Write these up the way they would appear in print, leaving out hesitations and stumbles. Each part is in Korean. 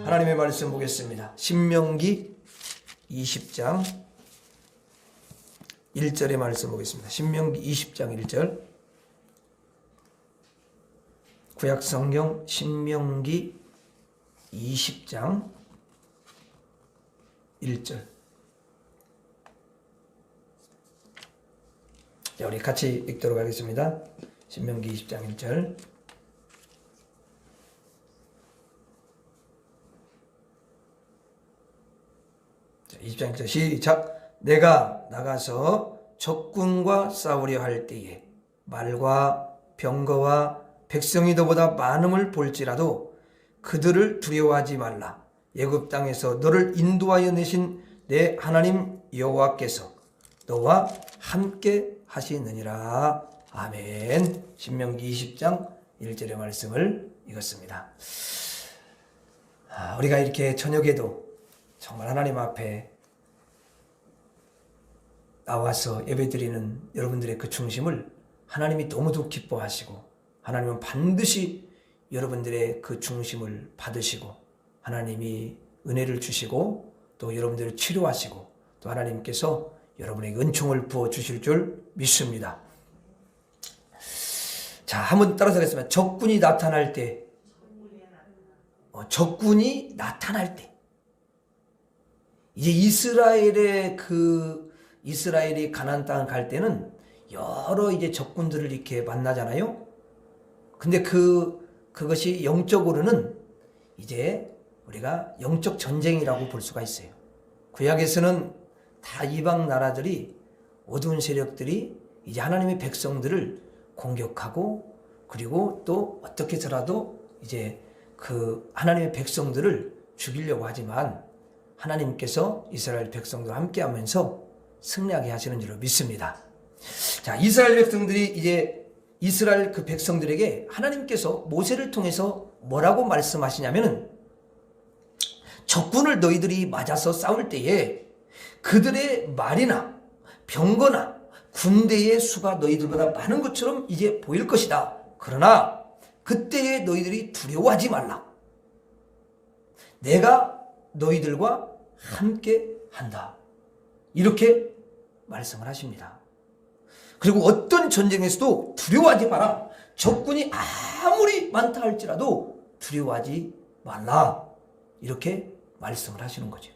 하나님의 말씀 보겠습니다. 신명기 20장 1절의 말씀 보겠습니다. 신명기 20장 1절. 구약성경 신명기 20장 1절. 자, 우리 같이 읽도록 하겠습니다. 신명기 20장 1절. 자, 20장 1절 시작. 내가 나가서 적군과 싸우려 할 때에 말과 병거와 백성이 너보다 많음을 볼지라도 그들을 두려워하지 말라. 애굽 땅에서 너를 인도하여 내신 내 하나님 여호와께서 너와 함께 하시느니라. 아멘. 신명기 20장 1절의 말씀을 읽었습니다. 우리가 이렇게 저녁에도 정말 하나님 앞에 나와서 예배드리는 여러분들의 그 중심을 하나님이 너무도 기뻐하시고, 하나님은 반드시 여러분들의 그 중심을 받으시고 하나님이 은혜를 주시고 또 여러분들을 치료하시고 또 하나님께서 여러분에게 은총을 부어주실 줄 믿습니다. 자, 한번 따라서 하겠습니다. 적군이 나타날 때, 적군이 나타날 때, 이제 이스라엘이 가나안 땅을 갈 때는 여러 이제 적군들을 이렇게 만나잖아요. 근데 그것이 영적으로는 이제 우리가 영적 전쟁이라고 볼 수가 있어요. 구약에서는 다 이방 나라들이, 어두운 세력들이 이제 하나님의 백성들을 공격하고, 그리고 또 어떻게 해서라도 이제 그 하나님의 백성들을 죽이려고 하지만 하나님께서 이스라엘 백성들과 함께 하면서 승리하게 하시는 줄로 믿습니다. 자, 이스라엘 백성들이 이제 이스라엘 그 백성들에게 하나님께서 모세를 통해서 뭐라고 말씀하시냐면은, 적군을 너희들이 맞아서 싸울 때에 그들의 말이나 병거나 군대의 수가 너희들보다 많은 것처럼 이제 보일 것이다. 그러나 그때에 너희들이 두려워하지 말라. 내가 너희들과 함께 한다. 이렇게 말씀을 하십니다. 그리고 어떤 전쟁에서도 두려워하지 마라. 적군이 아무리 많다 할지라도 두려워하지 말라. 이렇게 말씀을 하시는 거죠.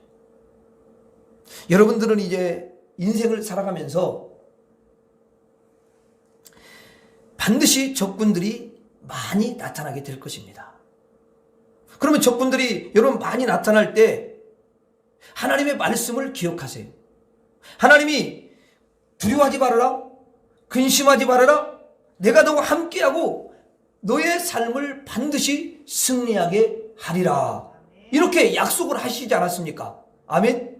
여러분들은 이제 인생을 살아가면서 반드시 적군들이 많이 나타나게 될 것입니다. 그러면 적군들이 여러분 많이 나타날 때 하나님의 말씀을 기억하세요. 하나님이 두려워하지 말아라. 근심하지 말아라. 내가 너와 함께하고 너의 삶을 반드시 승리하게 하리라. 이렇게 약속을 하시지 않았습니까? 아멘.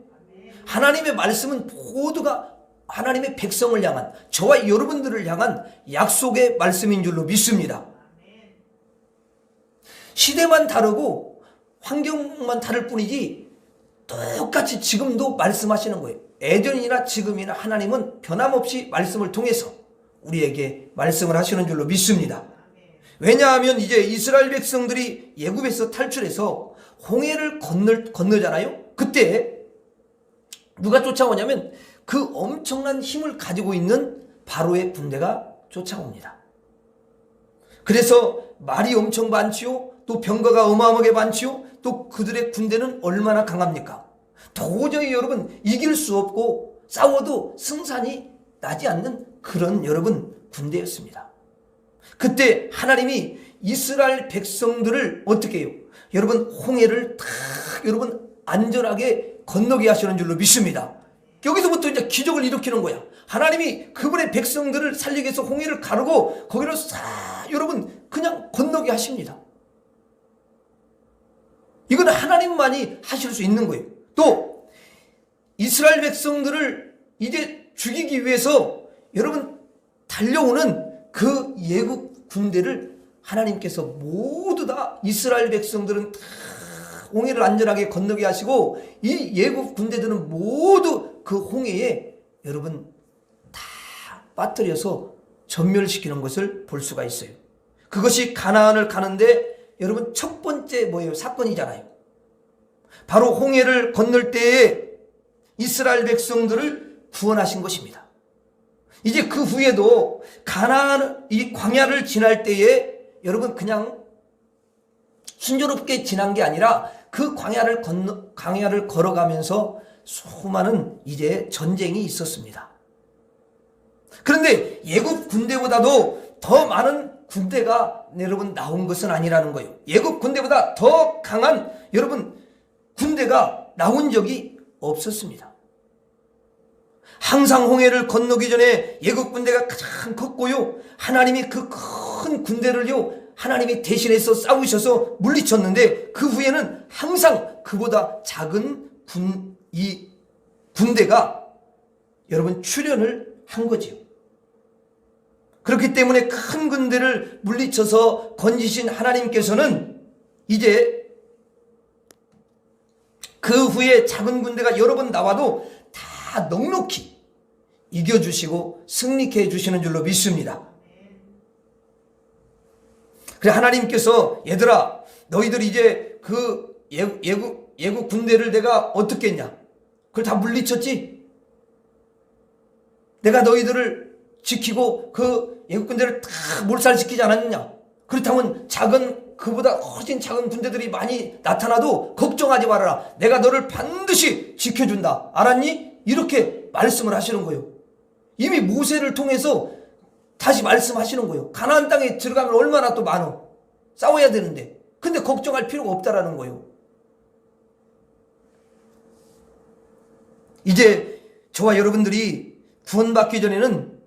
하나님의 말씀은 모두가 하나님의 백성을 향한, 저와 여러분들을 향한 약속의 말씀인 줄로 믿습니다. 시대만 다르고 환경만 다를 뿐이지 똑같이 지금도 말씀하시는 거예요. 예전이나 지금이나 하나님은 변함없이 말씀을 통해서 우리에게 말씀을 하시는 줄로 믿습니다. 왜냐하면 이제 이스라엘 백성들이 애굽에서 탈출해서 홍해를 건너잖아요. 그때 누가 쫓아오냐면 그 엄청난 힘을 가지고 있는 바로의 군대가 쫓아옵니다. 그래서 말이 엄청 많지요. 또 병거가 어마어마하게 많지요. 또 그들의 군대는 얼마나 강합니까? 도저히 여러분 이길 수 없고 싸워도 승산이 나지 않는 그런 여러분 군대였습니다. 그때 하나님이 이스라엘 백성들을 어떻게 해요? 여러분 홍해를 다 여러분 안전하게 건너게 하시는 줄로 믿습니다. 여기서부터 이제 기적을 일으키는 거야. 하나님이 그분의 백성들을 살리기 위해서 홍해를 가르고 거기를 싹 여러분 그냥 건너게 하십니다. 이건 하나님만이 하실 수 있는 거예요. 또 이스라엘 백성들을 이제 죽이기 위해서 여러분 달려오는 그 애굽 군대를 하나님께서 모두 다 이스라엘 백성들은 다 홍해를 안전하게 건너게 하시고 이 애굽 군대들은 모두 그 홍해에 여러분 다 빠뜨려서 전멸시키는 것을 볼 수가 있어요. 그것이 가나안을 가는데 여러분 첫 번째 뭐예요? 사건이잖아요. 바로 홍해를 건널 때에 이스라엘 백성들을 구원하신 것입니다. 이제 그 후에도 가나안 이 광야를 지날 때에 여러분 그냥 순조롭게 지난 게 아니라 그 광야를 걸어가면서 수많은 이제 전쟁이 있었습니다. 그런데 예굽 군대보다도 더 많은 군대가 여러분 나온 것은 아니라는 거예요. 예굽 군대보다 더 강한 여러분 군대가 나온 적이 없었습니다. 항상 홍해를 건너기 전에 예굽 군대가 가장 컸고요. 하나님이 그 큰 군대를요, 하나님이 대신해서 싸우셔서 물리쳤는데 그 후에는 항상 그보다 작은 이 군대가 여러분 출현을 한 거지요. 그렇기 때문에 큰 군대를 물리쳐서 건지신 하나님께서는 이제 그 후에 작은 군대가 여러 번 나와도 다 넉넉히 이겨주시고 승리케 해주시는 줄로 믿습니다. 그래 하나님께서 얘들아 너희들 이제 그 예국 군대를 내가 어떻게 했냐? 그걸 다 물리쳤지? 내가 너희들을 지키고 그 예국 군대를 다 몰살시키지 않았느냐? 그렇다면 그보다 훨씬 작은 군대들이 많이 나타나도 걱정하지 말아라. 내가 너를 반드시 지켜준다. 알았니? 이렇게 말씀을 하시는 거예요. 이미 모세를 통해서 다시 말씀하시는 거예요. 가나안 땅에 들어가면 얼마나 또 많어. 싸워야 되는데. 근데 걱정할 필요가 없다라는 거예요. 이제 저와 여러분들이 구원받기 전에는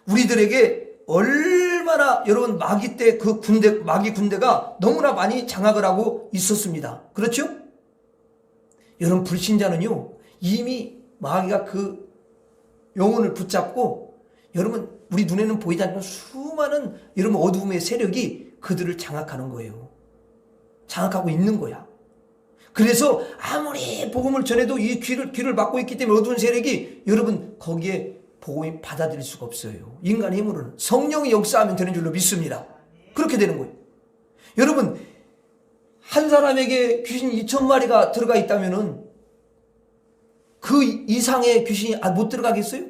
우리들에게 얼마나 여러분 마귀 군대가 너무나 많이 장악을 하고 있었습니다. 그렇죠? 여러분 불신자는요 이미 마귀가 그 영혼을 붙잡고 여러분 우리 눈에는 보이지 않는 수많은 여러분 어두움의 세력이 그들을 장악하는 거예요. 장악하고 있는 거야. 그래서 아무리 복음을 전해도 이 귀를 막고 있기 때문에 어두운 세력이 여러분 거기에 복음이 받아들일 수가 없어요. 인간의 힘으로는 성령이 역사하면 되는 줄로 믿습니다. 그렇게 되는 거예요. 여러분 한 사람에게 귀신 2,000마리가 들어가 있다면은 그 이상의 귀신이 못 들어가겠어요?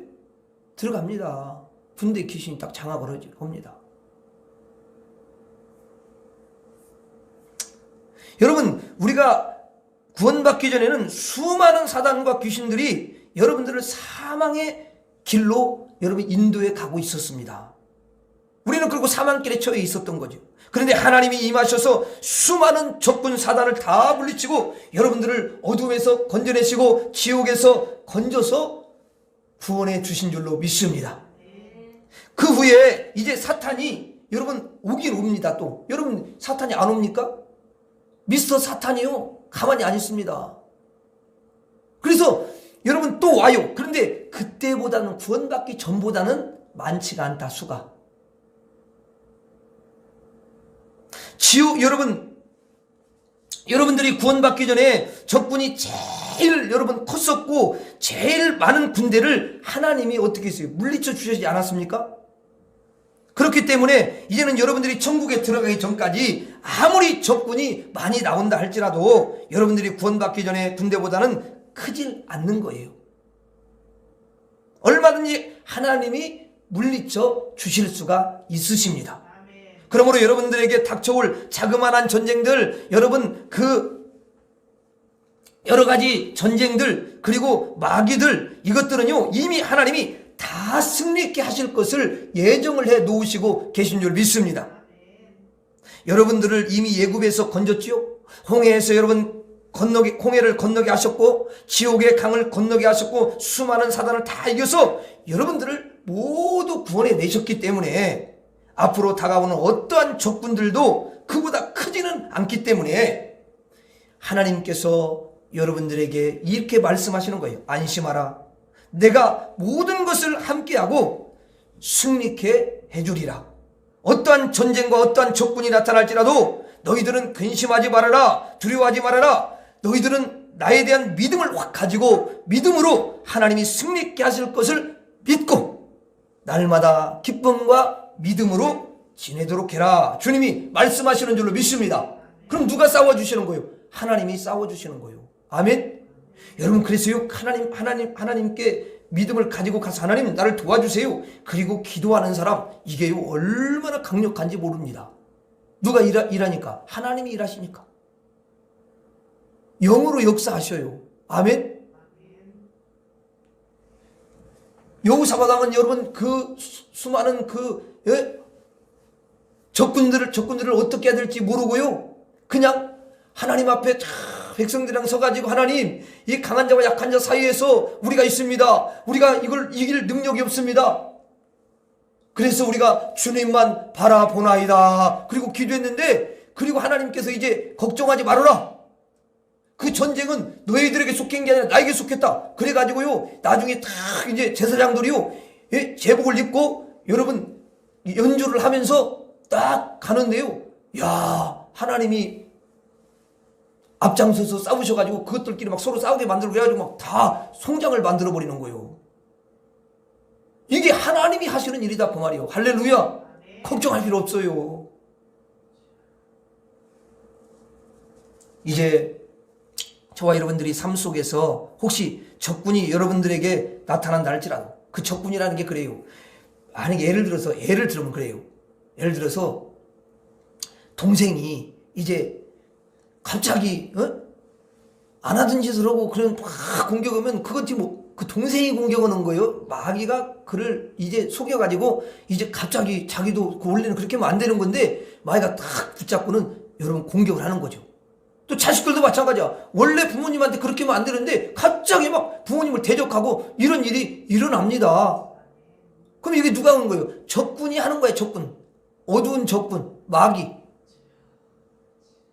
들어갑니다. 근데 귀신이 딱 장악을 합니다. 여러분 우리가 구원받기 전에는 수많은 사단과 귀신들이 여러분들을 사망의 길로 여러분 인도해 가고 있었습니다. 우리는 그리고 사망길에 처해 있었던 거죠. 그런데 하나님이 임하셔서 수많은 적군 사단을 다 물리치고 여러분들을 어둠에서 건져내시고 지옥에서 건져서 구원해 주신 줄로 믿습니다. 그 후에 이제 사탄이 여러분 오긴 옵니다. 또 여러분 사탄이 안 옵니까? 미스터 사탄이요 가만히 안 있습니다. 그래서 여러분 또 와요. 그런데 그때보다는 구원받기 전보다는 많지가 않다. 수가 여러분들이 구원받기 전에 적군이 제일 여러분 컸었고 제일 많은 군대를 하나님이 어떻게 했어요? 물리쳐 주시지 않았습니까? 그렇기 때문에 이제는 여러분들이 천국에 들어가기 전까지 아무리 적군이 많이 나온다 할지라도 여러분들이 구원받기 전에 군대보다는 크질 않는 거예요. 얼마든지 하나님이 물리쳐 주실 수가 있으십니다. 그러므로 여러분들에게 닥쳐올 자그마한 전쟁들, 여러분 그 여러 가지 전쟁들 그리고 마귀들 이것들은요 이미 하나님이 다 승리있게 하실 것을 예정을 해 놓으시고 계신 줄 믿습니다. 여러분들을 이미 예굽에서 건졌지요. 홍해에서 여러분 홍해를 건너게 하셨고 지옥의 강을 건너게 하셨고 수많은 사단을 다 이겨서 여러분들을 모두 구원해 내셨기 때문에 앞으로 다가오는 어떠한 적군들도 그보다 크지는 않기 때문에 하나님께서 여러분들에게 이렇게 말씀하시는 거예요. 안심하라. 내가 모든 것을 함께하고 승리케 해주리라. 어떠한 전쟁과 어떠한 적군이 나타날지라도 너희들은 근심하지 말아라. 두려워하지 말아라. 너희들은 나에 대한 믿음을 확 가지고 믿음으로 하나님이 승리케 하실 것을 믿고 날마다 기쁨과 믿음으로 지내도록 해라. 주님이 말씀하시는 줄로 믿습니다. 그럼 누가 싸워주시는 거예요? 하나님이 싸워주시는 거예요. 아멘. 여러분, 그래서요, 하나님께 믿음을 가지고 가서 하나님 나를 도와주세요. 그리고 기도하는 사람, 이게요, 얼마나 강력한지 모릅니다. 누가 일하니까? 하나님이 일하시니까. 영으로 역사하셔요. 아멘. 여호사밧 왕은 여러분 그 수많은 적군들을 어떻게 해야 될지 모르고요, 그냥 하나님 앞에 백성들이랑 서가지고 하나님, 이 강한 자와 약한 자 사이에서 우리가 있습니다. 우리가 이걸 이길 능력이 없습니다. 그래서 우리가 주님만 바라보나이다. 그리고 기도했는데, 그리고 하나님께서 이제 걱정하지 말아라. 그 전쟁은 너희들에게 속한 게 아니라 나에게 속했다. 그래가지고요, 나중에 딱 이제 제사장들이요, 제복을 입고 여러분 연주를 하면서 딱 가는데요, 야, 하나님이 앞장서서 싸우셔가지고 그것들끼리 막 서로 싸우게 만들고 그래가지고 막 다 송장을 만들어 버리는 거예요. 이게 하나님이 하시는 일이다 그 말이에요. 할렐루야. 걱정할 필요 없어요. 이제 저와 여러분들이 삶 속에서 혹시 적군이 여러분들에게 나타난다 할지라도, 그 적군이라는 게 그래요. 만약에 예를 들면 그래요. 예를 들어서 동생이 이제 갑자기 안 하던 짓을 하고 그런 막 공격하면, 그건 지금 그 동생이 공격하는 거예요. 마귀가 그를 이제 속여가지고 이제 갑자기 자기도 그 원래는 그렇게 하면 안 되는 건데 마귀가 딱 붙잡고는 여러분 공격을 하는 거죠. 또 자식들도 마찬가지야. 원래 부모님한테 그렇게 하면 안 되는데 갑자기 막 부모님을 대적하고 이런 일이 일어납니다. 그럼 이게 누가 하는 거예요? 적군이 하는 거예요. 적군. 어두운 적군, 마귀.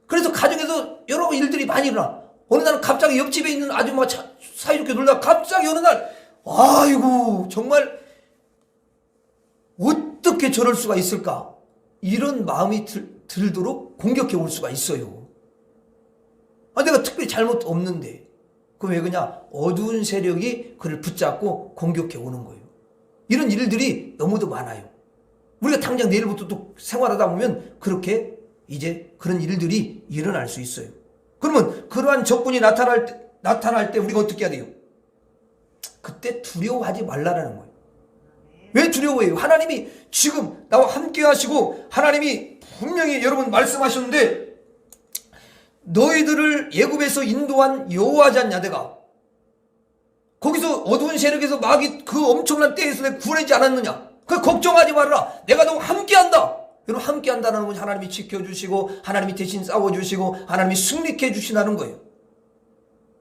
그래서 가정에서 여러 일들이 많이 일어나. 어느 날은 갑자기 옆집에 있는 아줌마 사이좋게 놀다가 갑자기 어느 날, 아이고 정말 어떻게 저럴 수가 있을까, 이런 마음이 들도록 공격해 올 수가 있어요. 내가 특별히 잘못 없는데. 그럼 왜 그러냐? 어두운 세력이 그를 붙잡고 공격해 오는 거예요. 이런 일들이 너무도 많아요. 우리가 당장 내일부터 또 생활하다 보면 그렇게 이제 그런 일들이 일어날 수 있어요. 그러면 그러한 적군이 나타날 때 우리가 어떻게 해야 돼요? 그때 두려워하지 말라라는 거예요. 왜 두려워해요? 하나님이 지금 나와 함께 하시고, 하나님이 분명히 여러분 말씀하셨는데, 너희들을 애굽에서 인도한 여호와지 않냐, 내가 거기서 어두운 세력에서 마귀 그 엄청난 때에서 내가 구원하지 않았느냐. 그 걱정하지 말아라. 내가 너와 함께 한다. 여러분, 함께 한다는 건 하나님이 지켜주시고 하나님이 대신 싸워주시고 하나님이 승리케 해주시다는 거예요.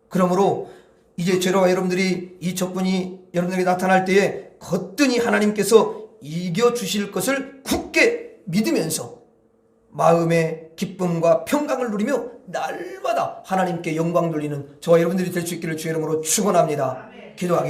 그러므로 이제 저와 여러분들이 이 적군이 여러분에게 나타날 때에 거뜬히 하나님께서 이겨주실 것을 굳게 믿으면서 마음의 기쁨과 평강을 누리며 날마다 하나님께 영광 돌리는 저와 여러분들이 될 수 있기를 주의 이름으로 축원합니다. 기도하겠습니다.